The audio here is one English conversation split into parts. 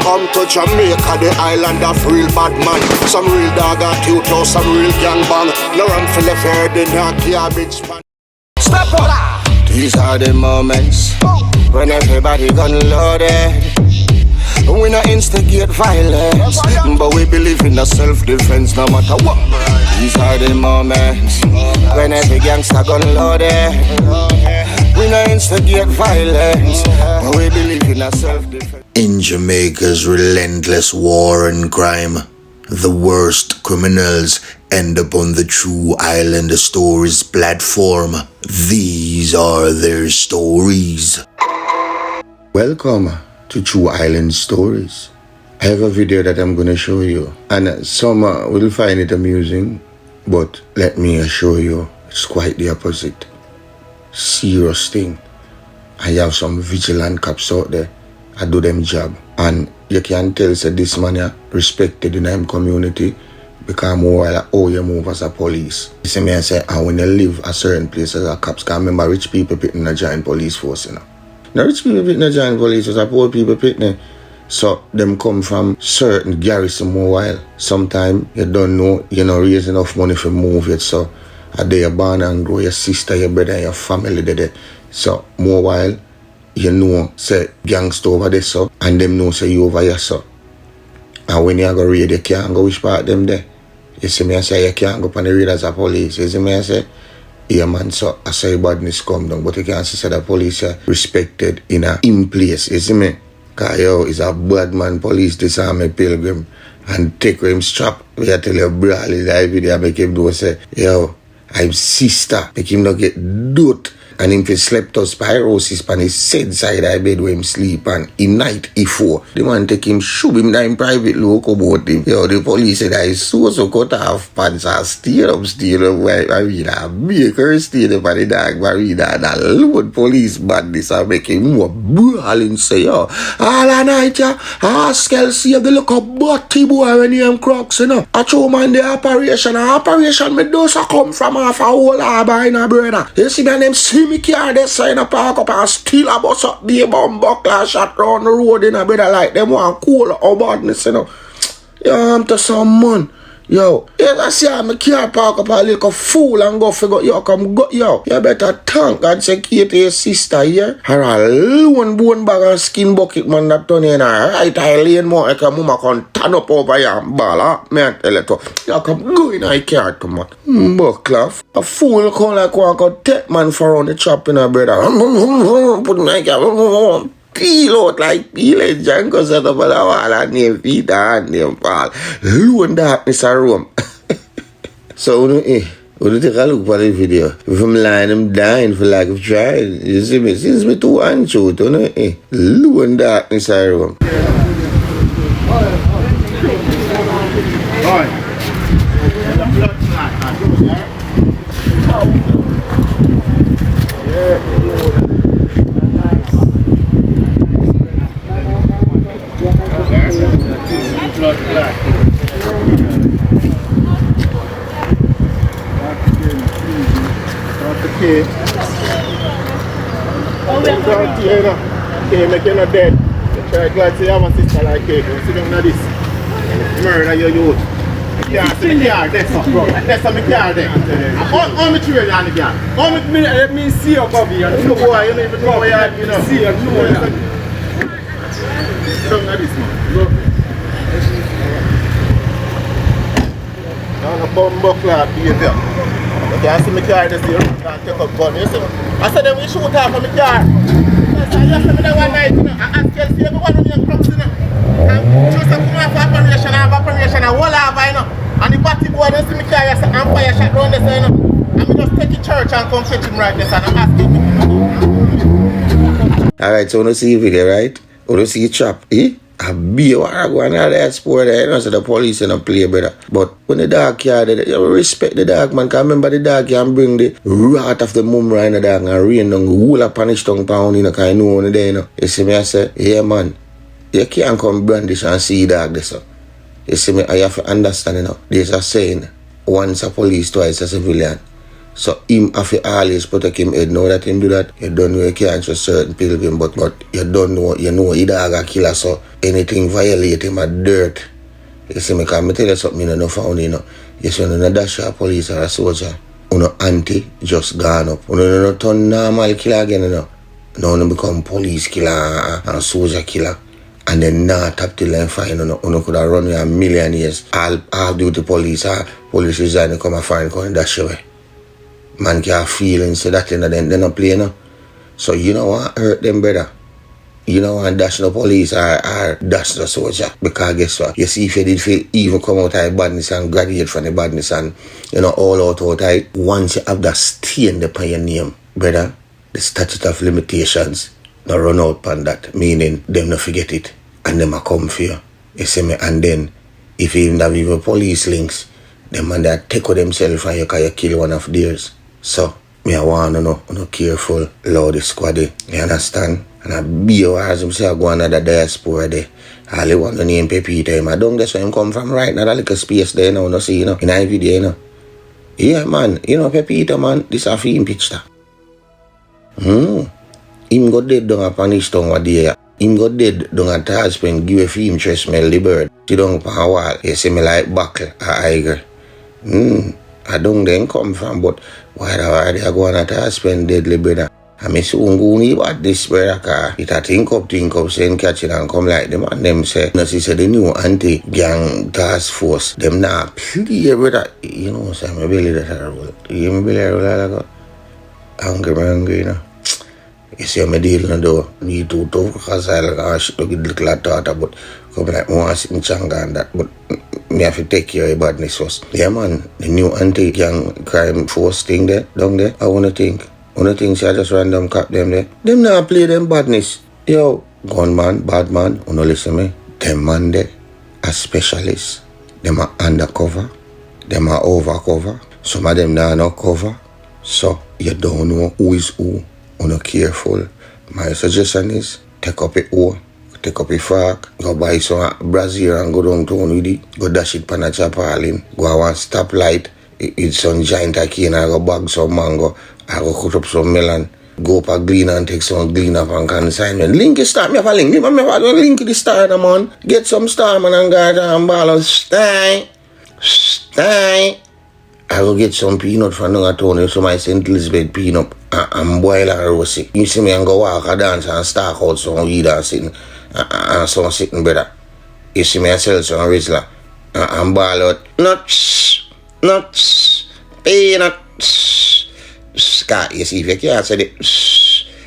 Come to Jamaica, the island of real bad man. Some real dog at you, some real gang bang. No run for the fair, the not garbage pan. Step up! These are the moments when everybody gun loaded. We not instigate violence, but we believe in the self-defense no matter what. These are the moments when every gangster gun loaded. We not instigate violence, but we believe in a self-defense. In Jamaica's relentless war and crime, the worst criminals end up on the True Island Stories platform. These are their stories. Welcome to True Island Stories. I have a video that I'm gonna show you, and some will find it amusing, but let me assure you, it's quite the opposite. Serious thing. I have some vigilant cops out there. I do them job, and you can tell say this man respected in the community because more like how you move as a police. You see me, I say, and when you live a certain place as a cops, can remember rich people pitting a giant police force, you know. Now rich people pitting a giant police force, poor people pitting. So them come from certain garrison more while. Sometimes you don't know, you know, raise enough money for move yet, so a day you born and grow, your sister, your brother, and your family there. So more while you know say gangster over there, so, and them know say you over here, so. And when you go raid, you can't go which part them there. You see me, I say you can't go on the raid as a police. You see me, I say, yeah man, so I say badness come down, but you can't see the police respected in place. You see me? Cause yo, is a bad man police disarm a pilgrim and take him strap. We tell you brawly that video make him do say, yo, I'm sister, make him not get doot. And him fi slept us pyrosis pan his said side I bed where him sleep, and in night he fall. The man take him shoot him down private local about him. Yo, the police said I so cut off pants and steal up Marina. Baker steal up on the dog Marina, and a load police Badness and make him more brawling say, yo, all a night ya, Haskell save the look of butty boy when he am crooks, you know. I show man the operation me does a come from half a whole harbor in a brother. You see me, them see me car they sign a park up and steal a bus up the bomb buckler shot round the road in a brother like them want cool or badness, you know. Yo, I'm to some man. Yo, yes, I see me car park up a little fool and go figure, yo, come go, yo. You better thank God secure to your sister here. Her a lone bone bag and skin bucket man that turn in her right eye lane more like a mama can turn up over here and ball, huh? Me and tell it to. Yo, come go in a car, come on. Buckler. A fool come like one could take man for on the chop in a brother. Put my car. Peel out like peeling Django set up on the wall and name feet and name fall. Lone darkness a room. So, we take a look for the video. If I'm lying, I'm dying for lack of trying. You see me? Since me too unshoot, lone darkness a room. Okay, make you not dead. Try glad to have a sister like you. Sit down on this. Murder your youth. Yeah, see the car there, so. That's my car there. How much you on the car? Let me see your coffee. You know boy, you don't even know where you know. See you, no. Sit down on this man. Look. Now the bomb buckler behavior. You can see my car this here. You can take up gun. You see? I said them we shoot off of my car. I just said that one night, you know, I asked Kelsey everyone of your crooks, you know. And just come off operation, and whole have, you know. And the batty boy, they see me car, and fire shot down there, you know. And me just take the church and come fetch him right there, and I ask him. Alright, so we see the video, right? We see the trap, eh? A beer war going on that sport there, you know, so the police in a play, brother. But when the dog here, you respect the dog, man, because remember the dog can bring the wrath of the mumra in the dog and rain down the whole of Panish Tung pound, you know, because you know on the day, you know. You see me, I say, yeah, man, you can't come brandish and see the dog, this, so. You see me, I have to understand, you know, there's a saying, once a police, twice a civilian. So him have to always protect him head. Now that him do that, you don't know you can't trust certain pilgrim, but you don't know, you know he dog a killer, so anything violate him at dirt. You see me, because I tell you something, you know, found, you know. You see, you know, dash a police or a soldier. You know, anti just gone up. You know, no turn normal killer again, you know. Now you become police killer and soldier killer. And then not up till then fine, you know, could have run you a million years. All duty police, police resign, they come and find, come and dash away. Man can't feel and say that, you know, they're not playing, you know. So you know what hurt them, brother? You know what dash the police or dash the soldier. Because guess what? You see if you did feel even come out of badness and graduate from the badness and, you know, all out once you have that stain upon your name, brother, the statute of limitations no run out on that, meaning them no forget it and them a come for you. You see me? And then if you even have even police links, them man that take with themselves and you can kill one of theirs. So me I want to know careful, loud the squad. You understand? And I be your as him say I go another diaspora there. All he want to name Pepita him. I don't guess where him come from right now. That little space there now, no see, you know, in a video, you know. Yeah man, you know Pepita man, this a film picture. Him got dead down a Panish Tung one day. Him got dead down a husband give a film to smell the bird. Sit down on a wall. You see me like buckle a tiger. I don't then come from, but why they go on a husband deadly brother. I miss soon go need what this brother car. It a think up, saying catch it and come like them and them say, no see say the new anti-gang task force. Them not play brother. You know say my belly that I roll. You hear me belly roll like hungry, you know. You see me deal no do. Need to tough because I like shit to get little daughter, but come like more sit in changa and that. But me have to take care of badness first. Yeah man, the new anti-gang crime force thing there, down there, I wanna think. One thing say I just random cap them there. Them not play them badness. Yo, gunman, bad man, you know listen me. Them man there, a specialist. Them are undercover. Them are overcover. Some of them not no cover. So you don't know who is who. You know careful. My suggestion is take up a O, take up a fork, go buy some brazier and go downtown with it. Go dash it pan a chapalin. Go a one stoplight. Eat some giant cane and go bag some mango. I go cut up some melon. Go up a glean and take some glean up and consignment. Link the star. Me have a link. Me have a link the star, man. Get some star, man, and guard and ball. Stay. I go get some peanut from Town. So my St. Elizabeth peanut and boil and roast it. You see me and go walk a dance and stalk out some weed and sitting. And some sitting brother. You see me and sell some Rizzler. And ball out. Nuts. Peanuts. Scott, you see, if you can't say the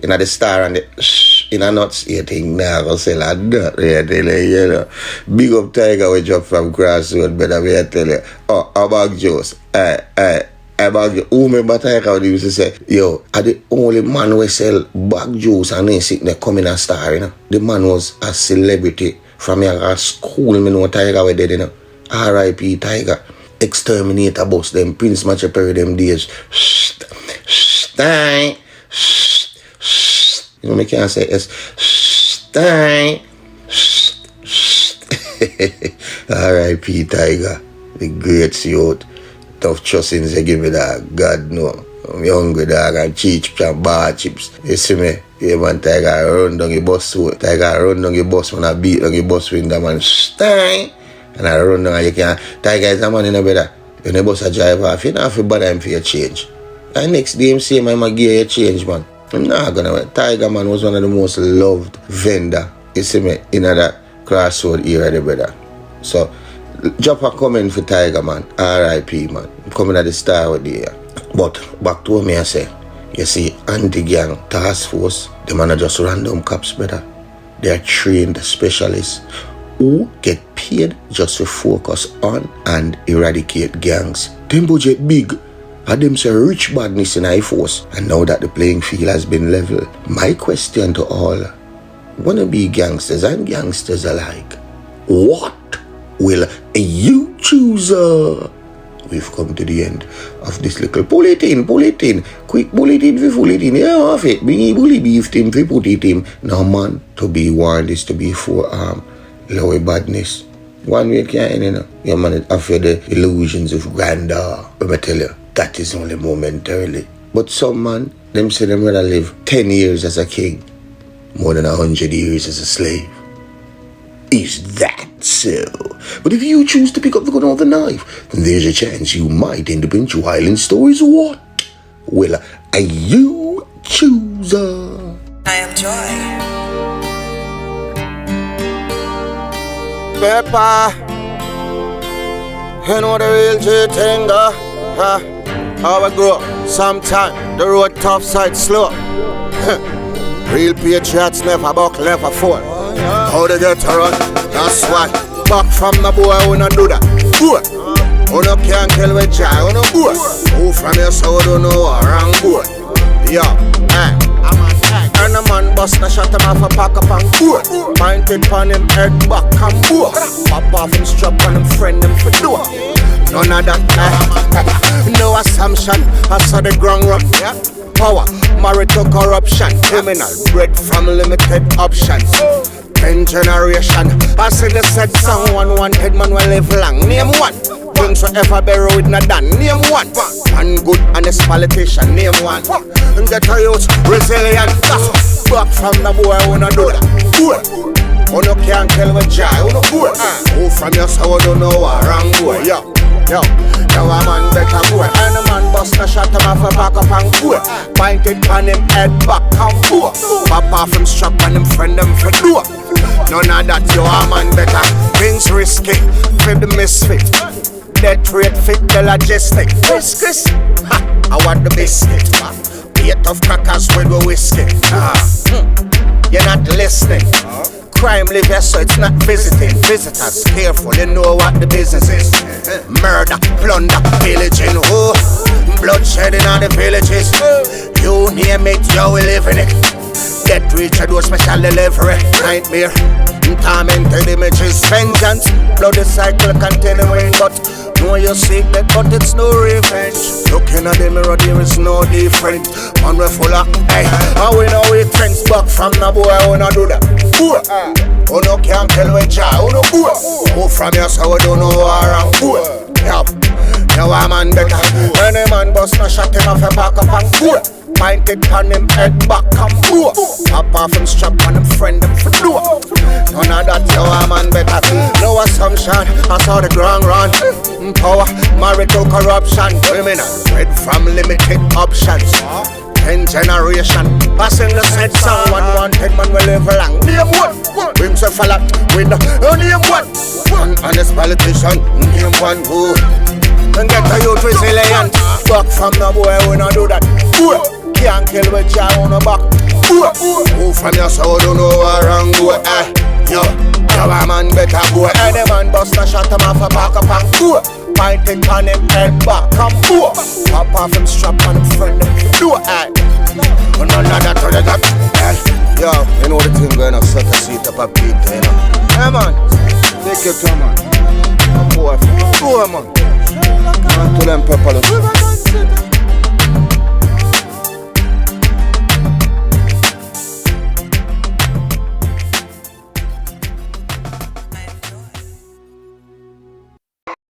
you know the star and the in a nuts, you think now go sell a nut, you know. Big up Tiger we drop from Crossroad, better me I tell you. Oh, about Joes. About you. Who remember Tiger when he used to say, yo, are the only man who sell bag juice and then sitting there coming a star, you know. The man was a celebrity from your school, me know Tiger we did, you know. R.I.P. Tiger. Exterminator boss them Prince Matcha Perry them days. You know me can't say it's R.I.P. Tiger, the great youth. Tough trustings they give me that. God no. I'm hungry dog and cheap and bar chips. You see me? Yeah man, Tiger run down the bus too. Tiger run down the bus when I beat down the bus window man. And I run down and you can Tiger is a man in a better. When the bus a drive off, you don't have to bother him for your change. And next day him say I'm a give you change man. I'm not gonna wait. Tiger man was one of the most loved vendor. You see me in that Crossroad era the brother. So drop a comment for Tiger man. R.I.P. man. I'm coming at the star with the year. But back to what me I say. You see anti-gang task force, the man are just random cops brother. They are trained specialists who get paid just to focus on and eradicate gangs. Them budget big, and them say rich badness in high force. And now that the playing field has been leveled, my question to all wannabe gangsters and gangsters alike, what will you choose? We've come to the end of this little bulletin. Quick bulletin for bulletin. Yeah, off it. Bring bully beef team for put it in. Now man, to be warned is to be forearmed. Low badness. One way can't, you know. Your man after the illusions of grandeur. Let me tell you, that is only momentarily. But some man, them say them rather live 10 years as a king, more than 100 years as a slave. Is that so? But if you choose to pick up the gun or the knife, then there's a chance you might end up in Two Island Stories or what? Well, are you chooser? I am Joy. Pepper, you know the real G-thing, huh? How I grow up, sometime the road tough, side slow. Real patriots never buckle, never fall. How they get to run, that's why. Back from the boy, who not do that. Boy, who no can't tell with joy, who no boy. Who from your soul don't know a wrong boy. Yo, and a man bust a shot him off a pack up and boy. Pointed on him head back and boy. Pop off him strap on him friend him for door. None of that, no assumption, I saw the ground run. Power, married to corruption. Criminal, bred from limited options. 10 generation, I see the said someone wanted man will live long. Name one, things forever bury with no done. Name one, and good honest politician. Name one, and get a youth resilient. Back from the boy who no do that. Boy, who no can't tell with joy. Who no boy, who from your soul don't know a wrong boy. Yo, now a man better boy. And a man bust a shot him off a back up and boy. Pointed on him head back and boy. Pop off him strap on him friend him for door. None of that, you a man better. Things risky, for the misfit. Death rate fit the logistic. Chris, I want the biscuit. 8 of crackers with the whiskey. You're not listening. Crime live here, so it's not visiting. Visitors, careful, you know what the business is. Murder, plunder, pillaging, bloodshed in all the villages. You name it, yo, we live in it. Get rich, I do special delivery. Nightmare, tormented images. Vengeance, bloody cycle continuing. But know you seek that, but it's no revenge. Looking at the mirror, there is no different. Man, we full of, hey, and we know we trends back from the boy, who no do that. Boy, who no can't tell with joy, who no boy. Who from your soul don't know around, boy. Yup, now a man better. Any man bust no shot him off a back up and boy. Pointed on him head back and boy. Pop off him strap on him friend him for door. None of that, yo, a man better. No assumption, I saw the ground run. Power, married to corruption. Criminal, bred from limited options. 10 generation, passing the said someone wanted man will live long. Name one, brings a fella with the name one. One honest politician, name one who. And get a youth resilient. Back from the boy, we not do that. Boy, can't kill with joy on the back. Boy, who from your soul don't know a wrong boy. Yo, a man better boy. Any man bust a shot him off a back up and boy. Pointed on him head back and boy. Pop off him strap on him friend him for door. None of that to the top. Yo, you know the thing going on, suck a seat up a beat, you know. Hey man, take your time man. Boy, man. To them pepper.